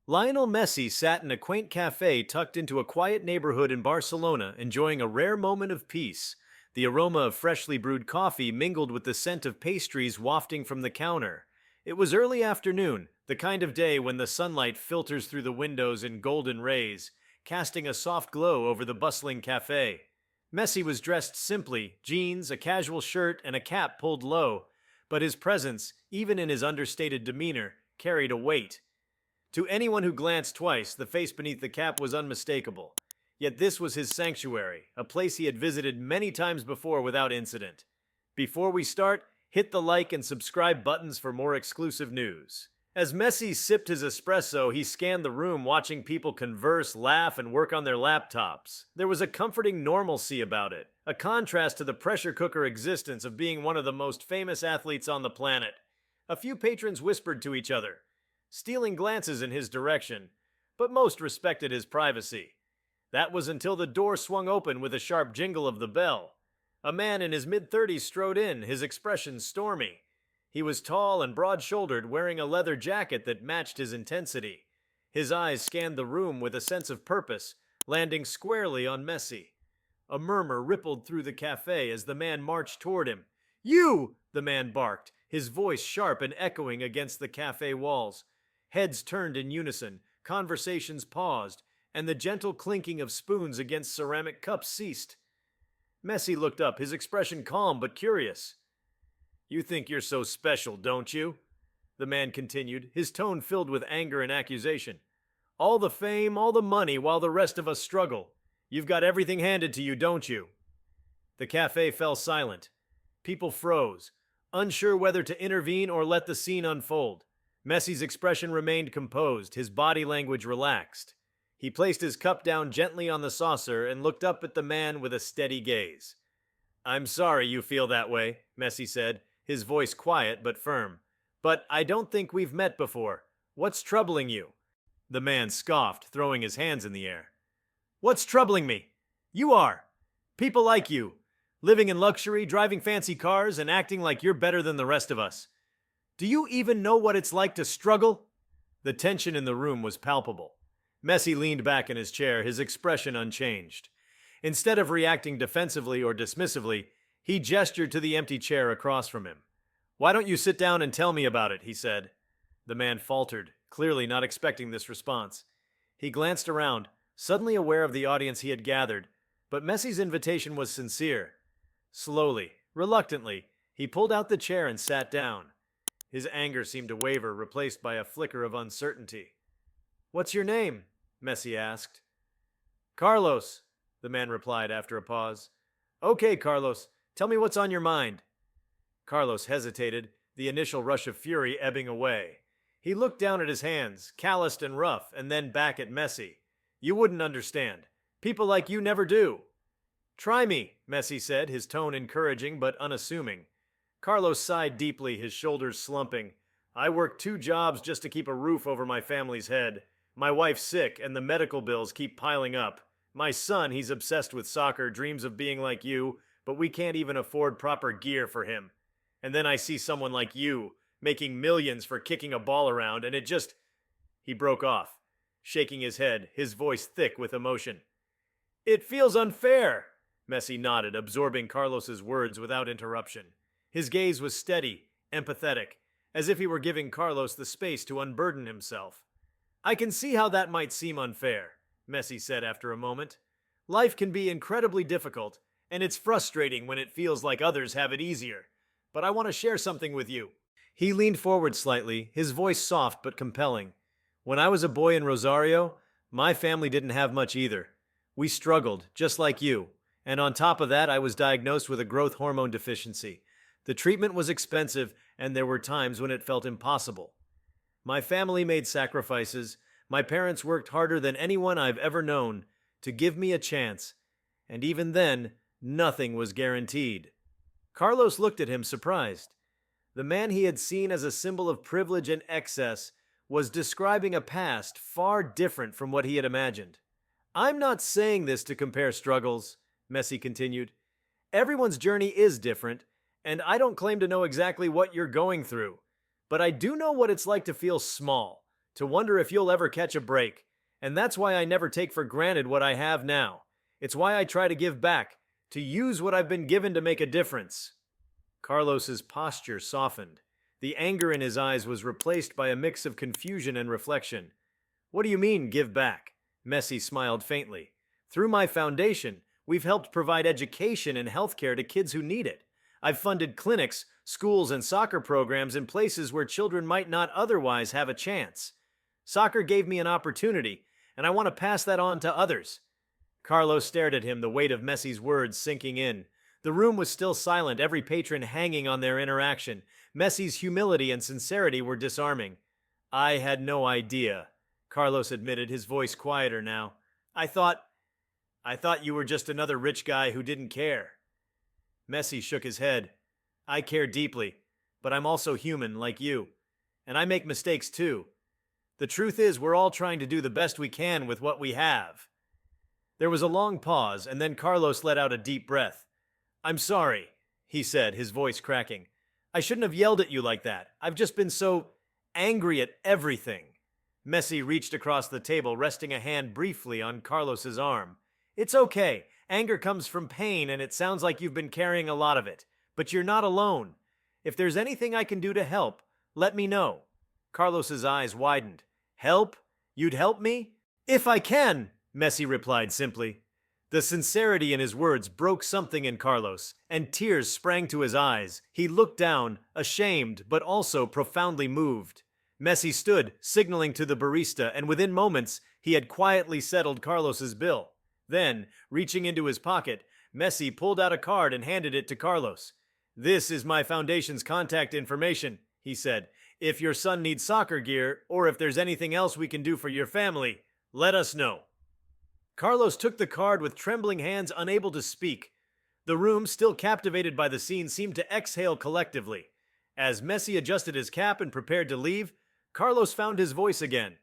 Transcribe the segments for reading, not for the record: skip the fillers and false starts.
Lionel Messi sat in a quaint cafe tucked into a quiet neighborhood in Barcelona, enjoying a rare moment of peace. The aroma of freshly brewed coffee mingled with the scent of pastries wafting from the counter. It was early afternoon, the kind of day when the sunlight filters through the windows in golden rays, casting a soft glow over the bustling cafe. Messi was dressed simply, jeans, a casual shirt, and a cap pulled low, but his presence, even in his understated demeanor, carried a weight. To anyone who glanced twice, the face beneath the cap was unmistakable. Yet this was his sanctuary, a place he had visited many times before without incident. Before we start, hit the like and subscribe buttons for more exclusive news. As Messi sipped his espresso, he scanned the room, watching people converse, laugh, and work on their laptops. There was a comforting normalcy about it, a contrast to the pressure cooker existence of being one of the most famous athletes on the planet. A few patrons whispered to each other, stealing glances in his direction, but most respected his privacy. That was until the door swung open with a sharp jingle of the bell. A man in his mid-30s strode in, his expression stormy. He was tall and broad-shouldered, wearing a leather jacket that matched his intensity. His eyes scanned the room with a sense of purpose, landing squarely on Messi. A murmur rippled through the cafe as the man marched toward him. "You!" the man barked, his voice sharp and echoing against the cafe walls. Heads turned in unison, conversations paused, and the gentle clinking of spoons against ceramic cups ceased. Messi looked up, his expression calm but curious. "You think you're so special, don't you?" the man continued, his tone filled with anger and accusation. "All the fame, all the money, while the rest of us struggle. You've got everything handed to you, don't you?" The cafe fell silent. People froze, unsure whether to intervene or let the scene unfold. Messi's expression remained composed, his body language relaxed. He placed his cup down gently on the saucer and looked up at the man with a steady gaze. "I'm sorry you feel that way," Messi said, his voice quiet but firm. "But I don't think we've met before. What's troubling you?" The man scoffed, throwing his hands in the air. "What's troubling me? You are. People like you, living in luxury, driving fancy cars, and acting like you're better than the rest of us. Do you even know what it's like to struggle?" The tension in the room was palpable. Messi leaned back in his chair, his expression unchanged. Instead of reacting defensively or dismissively, he gestured to the empty chair across from him. "Why don't you sit down and tell me about it?" he said. The man faltered, clearly not expecting this response. He glanced around, suddenly aware of the audience he had gathered, but Messi's invitation was sincere. Slowly, reluctantly, he pulled out the chair and sat down. His anger seemed to waver, replaced by a flicker of uncertainty. "What's your name?" Messi asked. "Carlos," the man replied after a pause. "Okay, Carlos, tell me what's on your mind." Carlos hesitated, the initial rush of fury ebbing away. He looked down at his hands, calloused and rough, and then back at Messi. "You wouldn't understand. People like you never do." "Try me," Messi said, his tone encouraging but unassuming. Carlos sighed deeply, his shoulders slumping. "I work 2 jobs just to keep a roof over my family's head. My wife's sick, and the medical bills keep piling up. My son, he's obsessed with soccer, dreams of being like you, but we can't even afford proper gear for him. And then I see someone like you, making millions for kicking a ball around, and it just..." He broke off, shaking his head, his voice thick with emotion. "It feels unfair." Messi nodded, absorbing Carlos's words without interruption. His gaze was steady, empathetic, as if he were giving Carlos the space to unburden himself. "I can see how that might seem unfair," Messi said after a moment. "Life can be incredibly difficult, and it's frustrating when it feels like others have it easier. But I want to share something with you." He leaned forward slightly, his voice soft but compelling. "When I was a boy in Rosario, my family didn't have much either. We struggled, just like you. And on top of that, I was diagnosed with a growth hormone deficiency. The treatment was expensive, and there were times when it felt impossible. My family made sacrifices. My parents worked harder than anyone I've ever known to give me a chance. And even then, nothing was guaranteed." Carlos looked at him, surprised. The man he had seen as a symbol of privilege and excess was describing a past far different from what he had imagined. "I'm not saying this to compare struggles," Messi continued. "Everyone's journey is different, and I don't claim to know exactly what you're going through. But I do know what it's like to feel small, to wonder if you'll ever catch a break. And that's why I never take for granted what I have now. It's why I try to give back, to use what I've been given to make a difference. Carlos's posture softened. The anger in his eyes was replaced by a mix of confusion and reflection. What do you mean, give back? Messi smiled faintly. Through my foundation, we've helped provide education and healthcare to kids who need it. I've funded clinics, schools, and soccer programs in places where children might not otherwise have a chance. Soccer gave me an opportunity, and I want to pass that on to others. Carlos stared at him, the weight of Messi's words sinking in. The room was still silent, every patron hanging on their interaction. Messi's humility and sincerity were disarming. I had no idea, Carlos admitted, his voice quieter now. I thought you were just another rich guy who didn't care. Messi shook his head. I care deeply, but I'm also human like you. And I make mistakes too. The truth is, we're all trying to do the best we can with what we have. There was a long pause, and then Carlos let out a deep breath. I'm sorry, he said, his voice cracking. I shouldn't have yelled at you like that. I've just been so angry at everything. Messi reached across the table, resting a hand briefly on Carlos's arm. It's okay. Anger comes from pain, and it sounds like you've been carrying a lot of it. But you're not alone. If there's anything I can do to help, let me know. Carlos's eyes widened. Help? You'd help me? If I can, Messi replied simply. The sincerity in his words broke something in Carlos, and tears sprang to his eyes. He looked down, ashamed, but also profoundly moved. Messi stood, signaling to the barista, and within moments, he had quietly settled Carlos's bill. Then, reaching into his pocket, Messi pulled out a card and handed it to Carlos. This is my foundation's contact information, he said. If your son needs soccer gear, or if there's anything else we can do for your family, let us know. Carlos took the card with trembling hands, unable to speak. The room, still captivated by the scene, seemed to exhale collectively. As Messi adjusted his cap and prepared to leave, Carlos found his voice again.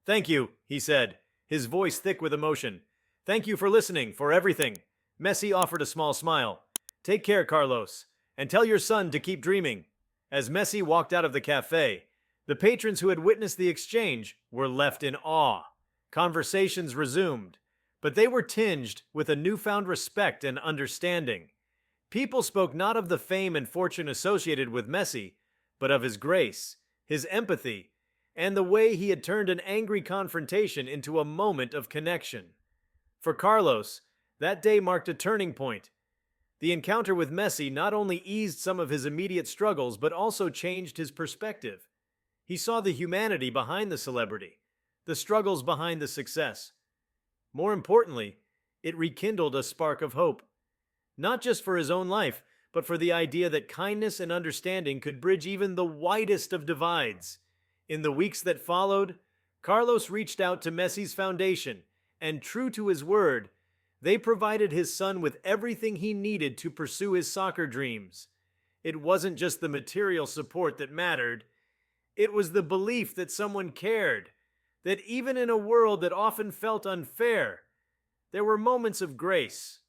Thank you, he said, his voice thick with emotion. Thank you for listening, for everything. Messi offered a small smile. Take care, Carlos, and tell your son to keep dreaming. As Messi walked out of the cafe, the patrons who had witnessed the exchange were left in awe. Conversations resumed, but they were tinged with a newfound respect and understanding. People spoke not of the fame and fortune associated with Messi, but of his grace, his empathy, and the way he had turned an angry confrontation into a moment of connection. For Carlos, that day marked a turning point. The encounter with Messi not only eased some of his immediate struggles, but also changed his perspective. He saw the humanity behind the celebrity, the struggles behind the success. More importantly, it rekindled a spark of hope. Not just for his own life, but for the idea that kindness and understanding could bridge even the widest of divides. In the weeks that followed, Carlos reached out to Messi's foundation, and true to his word, they provided his son with everything he needed to pursue his soccer dreams. It wasn't just the material support that mattered. It was the belief that someone cared, that even in a world that often felt unfair, there were moments of grace.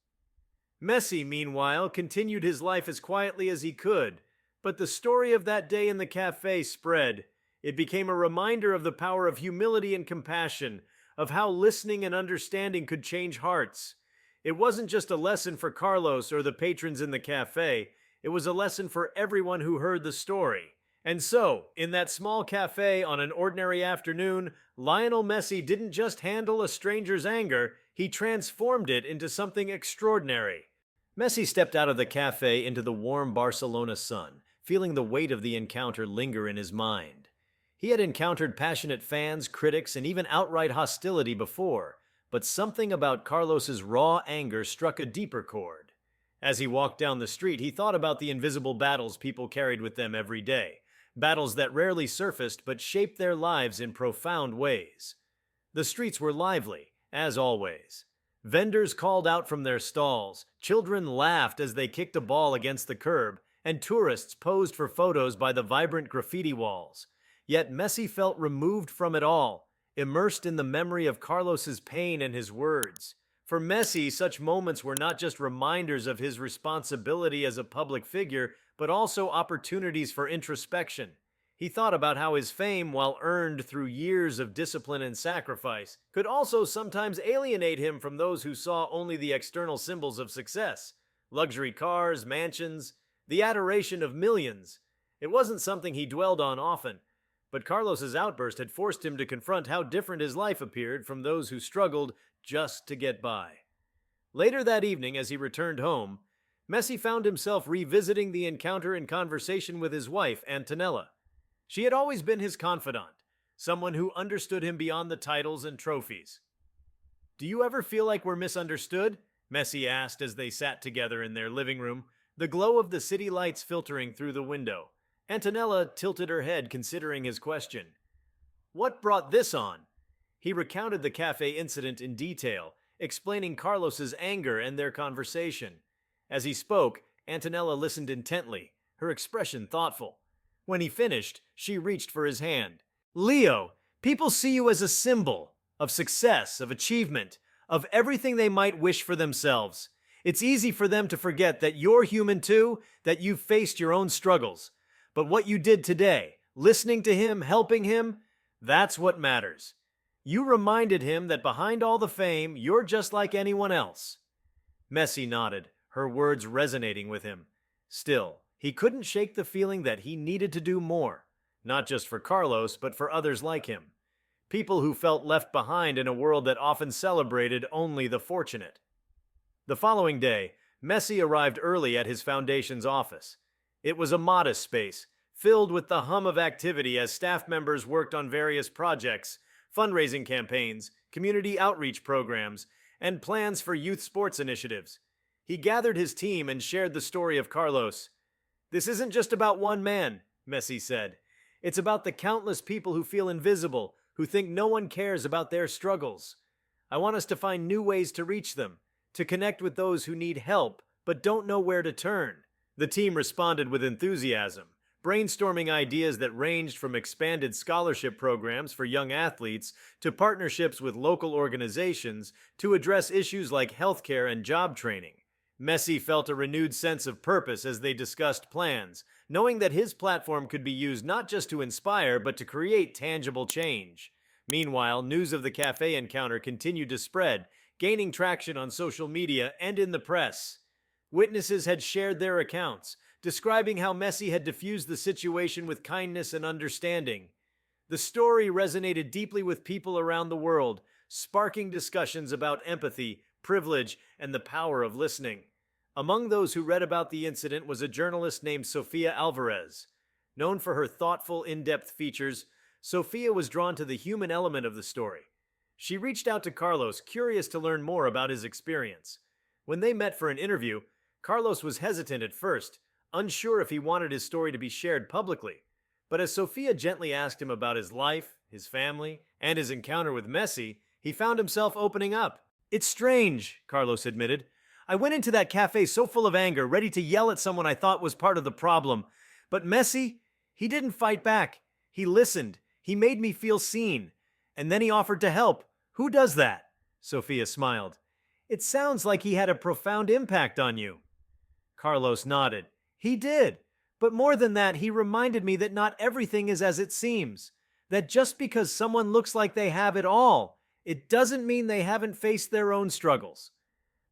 Messi, meanwhile, continued his life as quietly as he could, but the story of that day in the cafe spread. It became a reminder of the power of humility and compassion, of how listening and understanding could change hearts. It wasn't just a lesson for Carlos or the patrons in the cafe, it was a lesson for everyone who heard the story. And so, in that small cafe on an ordinary afternoon, Lionel Messi didn't just handle a stranger's anger, he transformed it into something extraordinary. Messi stepped out of the cafe into the warm Barcelona sun, feeling the weight of the encounter linger in his mind. He had encountered passionate fans, critics, and even outright hostility before, but something about Carlos's raw anger struck a deeper chord. As he walked down the street, he thought about the invisible battles people carried with them every day, battles that rarely surfaced but shaped their lives in profound ways. The streets were lively, as always. Vendors called out from their stalls, children laughed as they kicked a ball against the curb, and tourists posed for photos by the vibrant graffiti walls. Yet Messi felt removed from it all, immersed in the memory of Carlos's pain and his words. For Messi, such moments were not just reminders of his responsibility as a public figure, but also opportunities for introspection. He thought about how his fame, while earned through years of discipline and sacrifice, could also sometimes alienate him from those who saw only the external symbols of success: luxury cars, mansions, the adoration of millions. It wasn't something he dwelled on often, but Carlos's outburst had forced him to confront how different his life appeared from those who struggled just to get by. Later that evening, as he returned home, Messi found himself revisiting the encounter in conversation with his wife, Antonella. She had always been his confidant, someone who understood him beyond the titles and trophies. "Do you ever feel like we're misunderstood?" Messi asked as they sat together in their living room, the glow of the city lights filtering through the window. Antonella tilted her head, considering his question. "What brought this on?" He recounted the cafe incident in detail, explaining Carlos's anger and their conversation. As he spoke, Antonella listened intently, her expression thoughtful. When he finished, she reached for his hand. "Leo, people see you as a symbol of success, of achievement, of everything they might wish for themselves. It's easy for them to forget that you're human too, that you've faced your own struggles. But what you did today, listening to him, helping him, that's what matters. You reminded him that behind all the fame, you're just like anyone else." Messi nodded, her words resonating with him. Still, he couldn't shake the feeling that he needed to do more, not just for Carlos, but for others like him. People who felt left behind in a world that often celebrated only the fortunate. The following day, Messi arrived early at his foundation's office. It was a modest space, filled with the hum of activity as staff members worked on various projects, fundraising campaigns, community outreach programs, and plans for youth sports initiatives. He gathered his team and shared the story of Carlos. "This isn't just about one man," Messi said. "It's about the countless people who feel invisible, who think no one cares about their struggles. I want us to find new ways to reach them, to connect with those who need help but don't know where to turn." The team responded with enthusiasm, brainstorming ideas that ranged from expanded scholarship programs for young athletes to partnerships with local organizations to address issues like healthcare and job training. Messi felt a renewed sense of purpose as they discussed plans, knowing that his platform could be used not just to inspire but to create tangible change. Meanwhile, news of the cafe encounter continued to spread, gaining traction on social media and in the press. Witnesses had shared their accounts, describing how Messi had diffused the situation with kindness and understanding. The story resonated deeply with people around the world, sparking discussions about empathy, privilege, and the power of listening. Among those who read about the incident was a journalist named Sofia Alvarez. Known for her thoughtful, in-depth features, Sofia was drawn to the human element of the story. She reached out to Carlos, curious to learn more about his experience. When they met for an interview, Carlos was hesitant at first, unsure if he wanted his story to be shared publicly. But as Sofia gently asked him about his life, his family, and his encounter with Messi, he found himself opening up. "It's strange," Carlos admitted. "I went into that cafe so full of anger, ready to yell at someone I thought was part of the problem. But Messi, he didn't fight back. He listened. He made me feel seen. And then he offered to help. Who does that?" Sofia smiled. "It sounds like he had a profound impact on you." Carlos nodded. "He did. But more than that, he reminded me that not everything is as it seems. That just because someone looks like they have it all, it doesn't mean they haven't faced their own struggles."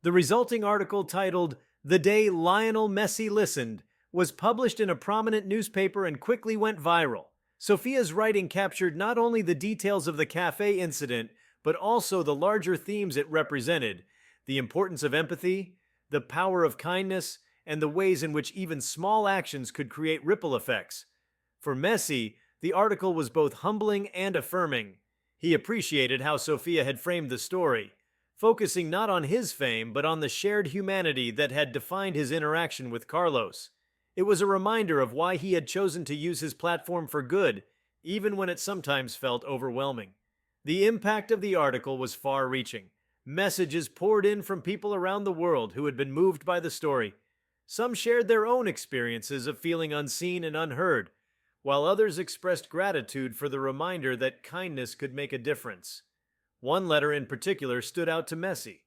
The resulting article, titled "The Day Lionel Messi Listened," was published in a prominent newspaper and quickly went viral. Sofia's writing captured not only the details of the cafe incident, but also the larger themes it represented: the importance of empathy, the power of kindness, and the ways in which even small actions could create ripple effects. For Messi, the article was both humbling and affirming. He appreciated how Sofia had framed the story, focusing not on his fame but on the shared humanity that had defined his interaction with Carlos. It was a reminder of why he had chosen to use his platform for good, even when it sometimes felt overwhelming. The impact of the article was far-reaching. Messages poured in from people around the world who had been moved by the story. Some shared their own experiences of feeling unseen and unheard, while others expressed gratitude for the reminder that kindness could make a difference. One letter in particular stood out to Messi.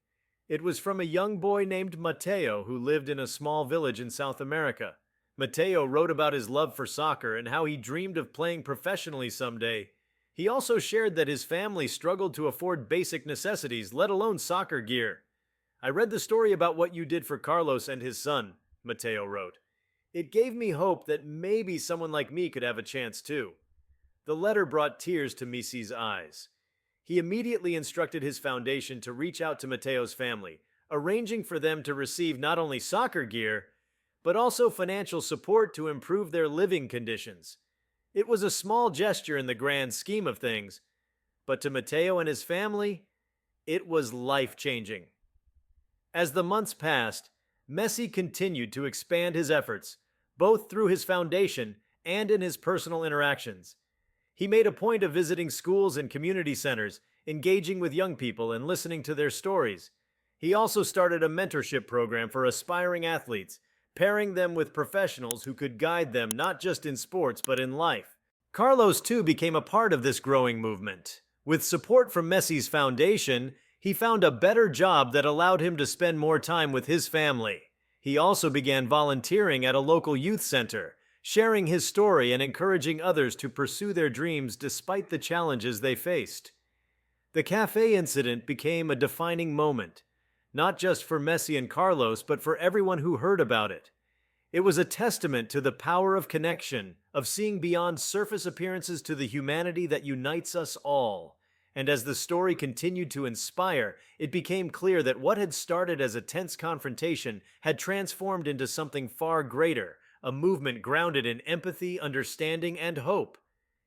It was from a young boy named Mateo who lived in a small village in South America. Matteo wrote about his love for soccer and how he dreamed of playing professionally someday. He also shared that his family struggled to afford basic necessities, let alone soccer gear. I read the story about what you did for Carlos and his son, Matteo wrote. It gave me hope that maybe someone like me could have a chance too. The letter brought tears to Messi's eyes. He immediately instructed his foundation to reach out to Matteo's family, arranging for them to receive not only soccer gear, but also financial support to improve their living conditions. It was a small gesture in the grand scheme of things, but to Matteo and his family, it was life-changing. As the months passed, Messi continued to expand his efforts, both through his foundation and in his personal interactions. He made a point of visiting schools and community centers, engaging with young people and listening to their stories. He also started a mentorship program for aspiring athletes, pairing them with professionals who could guide them not just in sports but in life. Carlos, too, became a part of this growing movement. With support from Messi's foundation, he found a better job that allowed him to spend more time with his family. He also began volunteering at a local youth center, sharing his story and encouraging others to pursue their dreams despite the challenges they faced. The Café incident became a defining moment, not just for Messi and Carlos, but for everyone who heard about it. It was a testament to the power of connection, of seeing beyond surface appearances to the humanity that unites us all. And as the story continued to inspire, it became clear that what had started as a tense confrontation had transformed into something far greater, a movement grounded in empathy, understanding, and hope.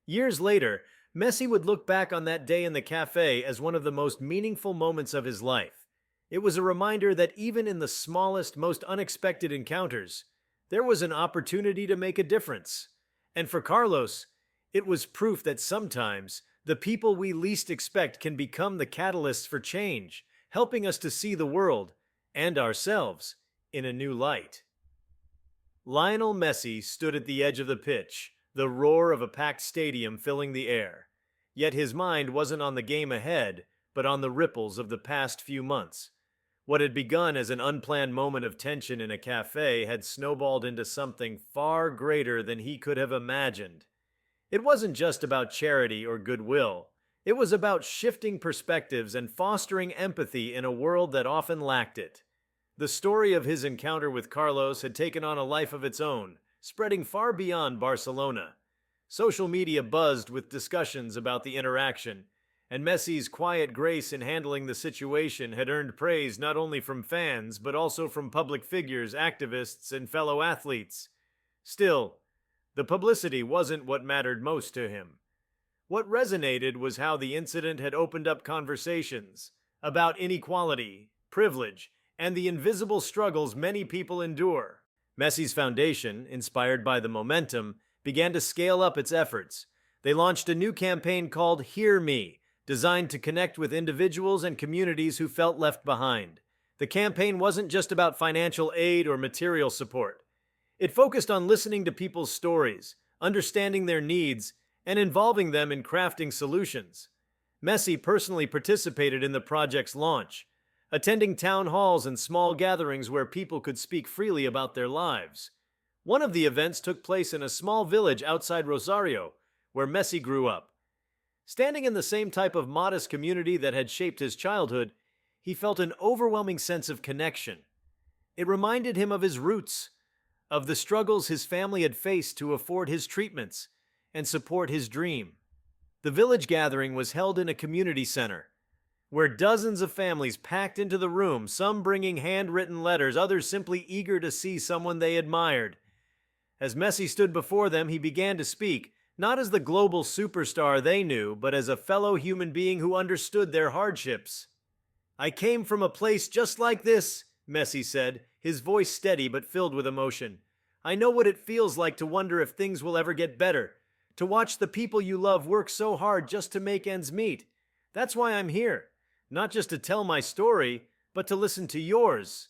Years later, Messi would look back on that day in the Café as one of the most meaningful moments of his life. It was a reminder that even in the smallest, most unexpected encounters, there was an opportunity to make a difference. And for Carlos, it was proof that sometimes the people we least expect can become the catalysts for change, helping us to see the world and ourselves in a new light. Lionel Messi stood at the edge of the pitch, the roar of a packed stadium filling the air. Yet his mind wasn't on the game ahead, but on the ripples of the past few months. What had begun as an unplanned moment of tension in a cafe had snowballed into something far greater than he could have imagined. It wasn't just about charity or goodwill. It was about shifting perspectives and fostering empathy in a world that often lacked it. The story of his encounter with Carlos had taken on a life of its own, spreading far beyond Barcelona. Social media buzzed with discussions about the interaction, and Messi's quiet grace in handling the situation had earned praise not only from fans, but also from public figures, activists, and fellow athletes. Still, the publicity wasn't what mattered most to him. What resonated was how the incident had opened up conversations about inequality, privilege, and the invisible struggles many people endure. Messi's foundation, inspired by the momentum, began to scale up its efforts. They launched a new campaign called Hear Me, designed to connect with individuals and communities who felt left behind. The campaign wasn't just about financial aid or material support. It focused on listening to people's stories, understanding their needs, and involving them in crafting solutions. Messi personally participated in the project's launch, attending town halls and small gatherings where people could speak freely about their lives. One of the events took place in a small village outside Rosario, where Messi grew up. Standing in the same type of modest community that had shaped his childhood, he felt an overwhelming sense of connection. It reminded him of his roots, of the struggles his family had faced to afford his treatments and support his dream. The village gathering was held in a community center, where dozens of families packed into the room, some bringing handwritten letters, others simply eager to see someone they admired. As Messi stood before them, he began to speak, not as the global superstar they knew, but as a fellow human being who understood their hardships. "I came from a place just like this," Messi said, his voice steady but filled with emotion. "I know what it feels like to wonder if things will ever get better, to watch the people you love work so hard just to make ends meet. That's why I'm here, not just to tell my story, but to listen to yours."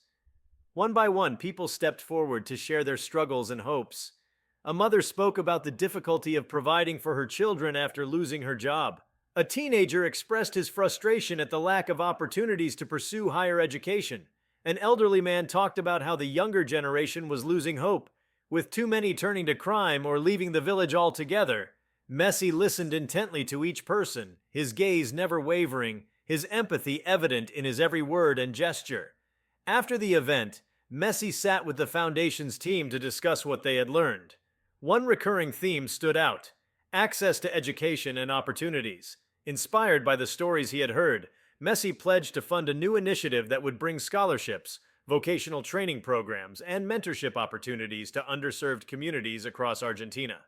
One by one, people stepped forward to share their struggles and hopes. A mother spoke about the difficulty of providing for her children after losing her job. A teenager expressed his frustration at the lack of opportunities to pursue higher education. An elderly man talked about how the younger generation was losing hope, With too many turning to crime or leaving the village altogether, Messi listened intently to each person, his gaze never wavering, his empathy evident in his every word and gesture. After the event, Messi sat with the Foundation's team to discuss what they had learned. One recurring theme stood out: access to education and opportunities. Inspired by the stories he had heard, Messi pledged to fund a new initiative that would bring scholarships, vocational training programs, and mentorship opportunities to underserved communities across Argentina.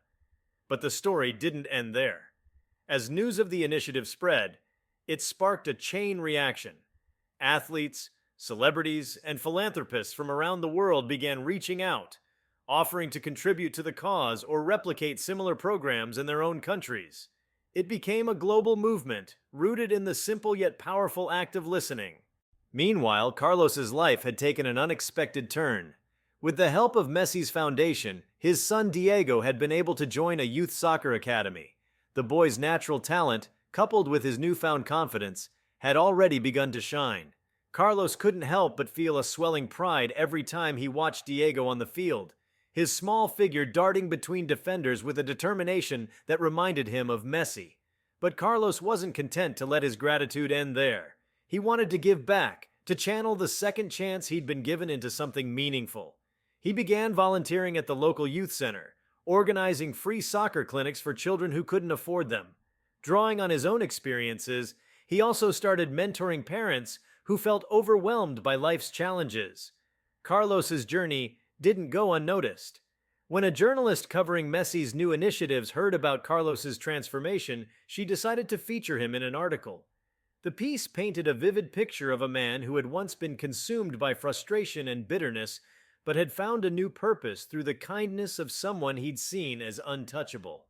But the story didn't end there. As news of the initiative spread, it sparked a chain reaction. Athletes, celebrities, and philanthropists from around the world began reaching out, offering to contribute to the cause or replicate similar programs in their own countries. It became a global movement, rooted in the simple yet powerful act of listening. Meanwhile, Carlos's life had taken an unexpected turn. With the help of Messi's foundation, his son Diego had been able to join a youth soccer academy. The boy's natural talent, coupled with his newfound confidence, had already begun to shine. Carlos couldn't help but feel a swelling pride every time he watched Diego on the field, his small figure darting between defenders with a determination that reminded him of Messi. But Carlos wasn't content to let his gratitude end there. He wanted to give back, to channel the second chance he'd been given into something meaningful. He began volunteering at the local youth center, organizing free soccer clinics for children who couldn't afford them. Drawing on his own experiences, he also started mentoring parents who felt overwhelmed by life's challenges. Carlos's journey didn't go unnoticed. When a journalist covering Messi's new initiatives heard about Carlos's transformation, she decided to feature him in an article. The piece painted a vivid picture of a man who had once been consumed by frustration and bitterness, but had found a new purpose through the kindness of someone he'd seen as untouchable.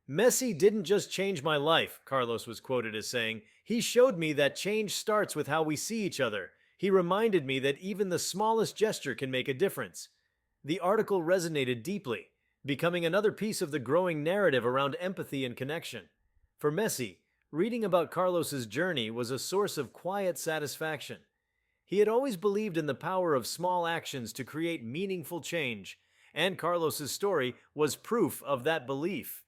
Messi didn't just change my life, Carlos was quoted as saying. He showed me that change starts with how we see each other. He reminded me that even the smallest gesture can make a difference. The article resonated deeply, becoming another piece of the growing narrative around empathy and connection. For Messi, reading about Carlos's journey was a source of quiet satisfaction. He had always believed in the power of small actions to create meaningful change, and Carlos's story was proof of that belief.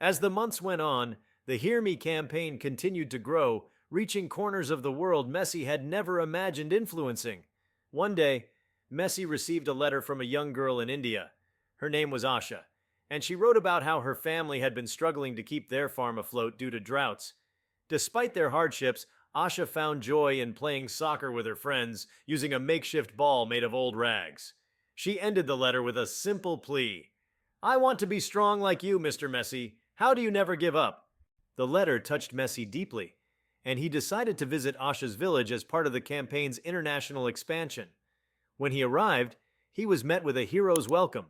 As the months went on, the Hear Me campaign continued to grow, reaching corners of the world Messi had never imagined influencing. One day, Messi received a letter from a young girl in India. Her name was Asha, and she wrote about how her family had been struggling to keep their farm afloat due to droughts. Despite their hardships, Asha found joy in playing soccer with her friends, using a makeshift ball made of old rags. She ended the letter with a simple plea. "I want to be strong like you, Mr. Messi. How do you never give up?" The letter touched Messi deeply, and he decided to visit Asha's village as part of the campaign's international expansion. When he arrived, he was met with a hero's welcome.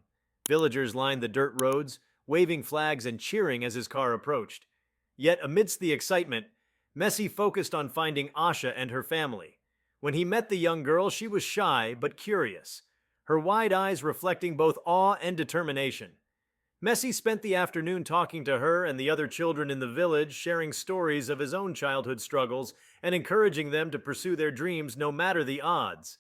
Villagers lined the dirt roads, waving flags and cheering as his car approached. Yet amidst the excitement, Messi focused on finding Asha and her family. When he met the young girl, she was shy but curious, her wide eyes reflecting both awe and determination. Messi spent the afternoon talking to her and the other children in the village, sharing stories of his own childhood struggles and encouraging them to pursue their dreams no matter the odds.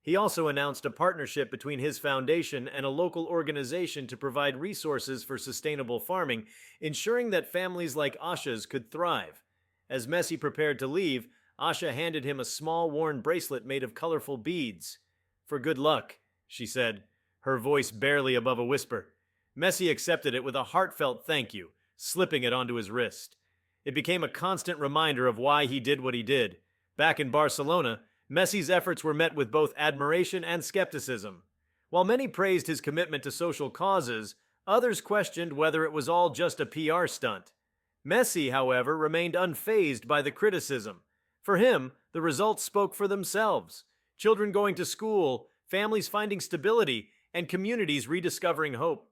He also announced a partnership between his foundation and a local organization to provide resources for sustainable farming, ensuring that families like Asha's could thrive. As Messi prepared to leave, Asha handed him a small worn bracelet made of colorful beads. "For good luck," she said, her voice barely above a whisper. Messi accepted it with a heartfelt thank you, slipping it onto his wrist. It became a constant reminder of why he did what he did. Back in Barcelona, Messi's efforts were met with both admiration and skepticism. While many praised his commitment to social causes, others questioned whether it was all just a PR stunt. Messi, however, remained unfazed by the criticism. For him, the results spoke for themselves. Children going to school, families finding stability, and communities rediscovering hope.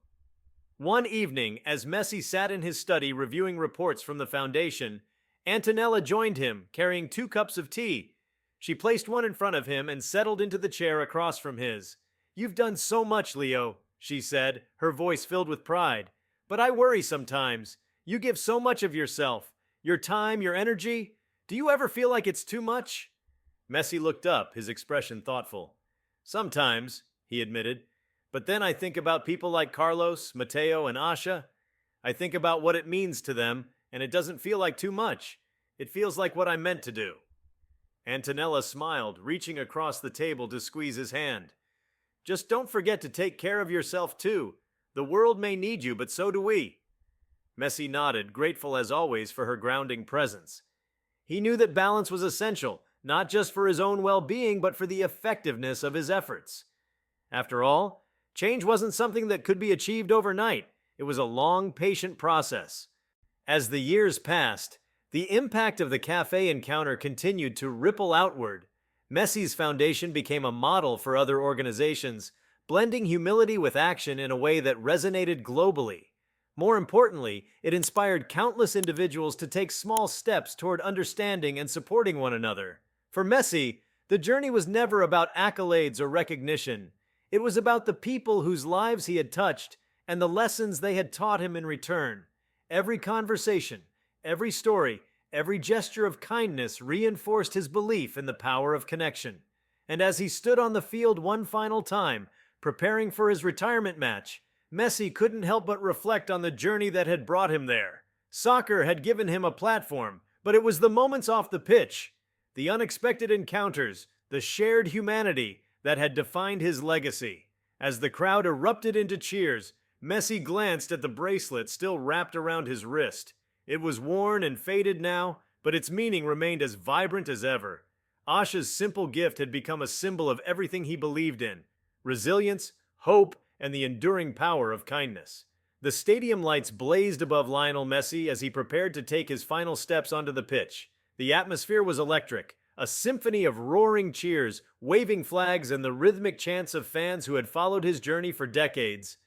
One evening, as Messi sat in his study reviewing reports from the foundation, Antonella joined him, carrying 2 cups of tea. She placed one in front of him and settled into the chair across from his. "You've done so much, Leo," she said, her voice filled with pride. "But I worry sometimes. You give so much of yourself, your time, your energy. Do you ever feel like it's too much?" Messi looked up, his expression thoughtful. "Sometimes," he admitted, But then I think about people like Carlos, Mateo, and Asha. I think about what it means to them, and it doesn't feel like too much. It feels like what I meant to do. Antonella smiled, reaching across the table to squeeze his hand. Just don't forget to take care of yourself, too. The world may need you, but so do we. Messi nodded, grateful as always for her grounding presence. He knew that balance was essential, not just for his own well-being, but for the effectiveness of his efforts. After all, change wasn't something that could be achieved overnight. It was a long, patient process. As the years passed, the impact of the cafe encounter continued to ripple outward. Messi's foundation became a model for other organizations, blending humility with action in a way that resonated globally. More importantly, it inspired countless individuals to take small steps toward understanding and supporting one another. For Messi, the journey was never about accolades or recognition. It was about the people whose lives he had touched and the lessons they had taught him in return. Every conversation, every story, every gesture of kindness reinforced his belief in the power of connection. And as he stood on the field one final time, preparing for his retirement match, Messi couldn't help but reflect on the journey that had brought him there. Soccer had given him a platform, but it was the moments off the pitch, the unexpected encounters, the shared humanity that had defined his legacy. As the crowd erupted into cheers, Messi glanced at the bracelet still wrapped around his wrist. It was worn and faded now, but its meaning remained as vibrant as ever. Asha's simple gift had become a symbol of everything he believed in: resilience, hope, and the enduring power of kindness. The stadium lights blazed above Lionel Messi as he prepared to take his final steps onto the pitch. The atmosphere was electric, a symphony of roaring cheers, waving flags, and the rhythmic chants of fans who had followed his journey for decades.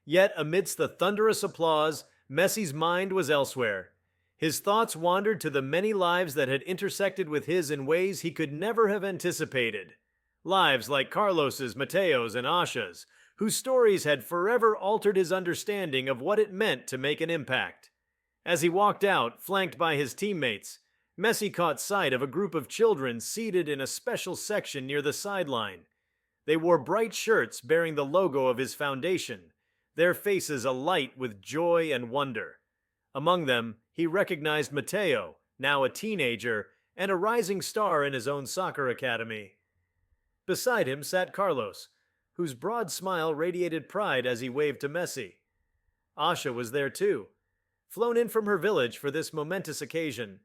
Yet, amidst the thunderous applause, Messi's mind was elsewhere. His thoughts wandered to the many lives that had intersected with his in ways he could never have anticipated. Lives like Carlos's, Mateo's, and Asha's, whose stories had forever altered his understanding of what it meant to make an impact. As he walked out, flanked by his teammates, Messi caught sight of a group of children seated in a special section near the sideline. They wore bright shirts bearing the logo of his foundation, their faces alight with joy and wonder. Among them, he recognized Mateo, now a teenager, and a rising star in his own soccer academy. Beside him sat Carlos, whose broad smile radiated pride as he waved to Messi. Asha was there too, flown in from her village for this momentous occasion.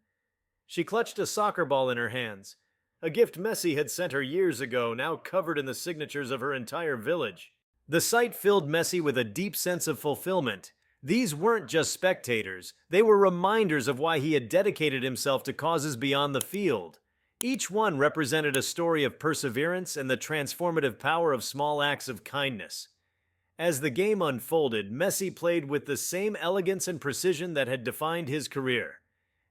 She clutched a soccer ball in her hands, a gift Messi had sent her years ago, now covered in the signatures of her entire village. The sight filled Messi with a deep sense of fulfillment. These weren't just spectators, they were reminders of why he had dedicated himself to causes beyond the field. Each one represented a story of perseverance and the transformative power of small acts of kindness. As the game unfolded, Messi played with the same elegance and precision that had defined his career.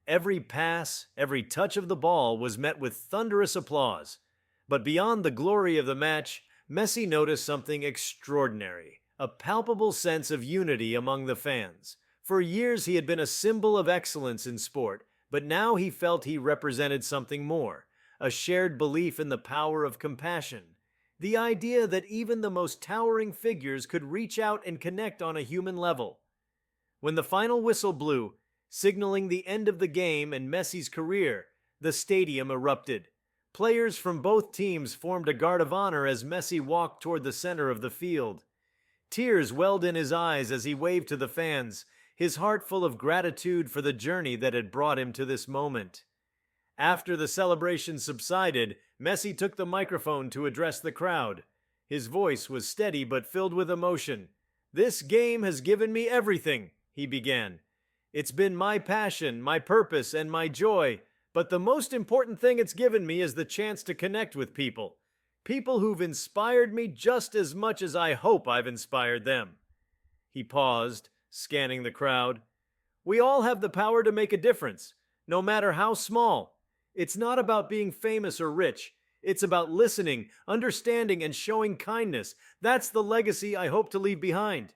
Every pass, every touch of the ball was met with thunderous applause. But beyond the glory of the match, Messi noticed something extraordinary, a palpable sense of unity among the fans. For years he had been a symbol of excellence in sport, but now he felt he represented something more, a shared belief in the power of compassion. The idea that even the most towering figures could reach out and connect on a human level. When the final whistle blew, signaling the end of the game and Messi's career, the stadium erupted. Players from both teams formed a guard of honor as Messi walked toward the center of the field. Tears welled in his eyes as he waved to the fans, his heart full of gratitude for the journey that had brought him to this moment. After the celebration subsided, Messi took the microphone to address the crowd. His voice was steady but filled with emotion. "This game has given me everything," he began. "It's been my passion, my purpose, and my joy. But the most important thing it's given me is the chance to connect with people. People who've inspired me just as much as I hope I've inspired them." He paused, scanning the crowd. "We all have the power to make a difference, no matter how small. It's not about being famous or rich. It's about listening, understanding, and showing kindness. That's the legacy I hope to leave behind."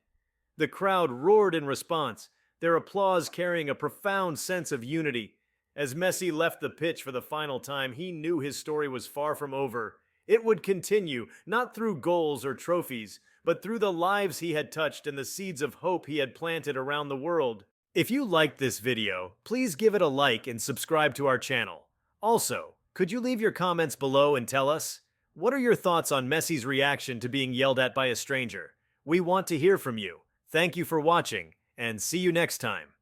The crowd roared in response, their applause carrying a profound sense of unity. As Messi left the pitch for the final time, he knew his story was far from over. It would continue, not through goals or trophies, but through the lives he had touched and the seeds of hope he had planted around the world. If you liked this video, please give it a like and subscribe to our channel. Also, could you leave your comments below and tell us, what are your thoughts on Messi's reaction to being yelled at by a stranger? We want to hear from you. Thank you for watching, and see you next time.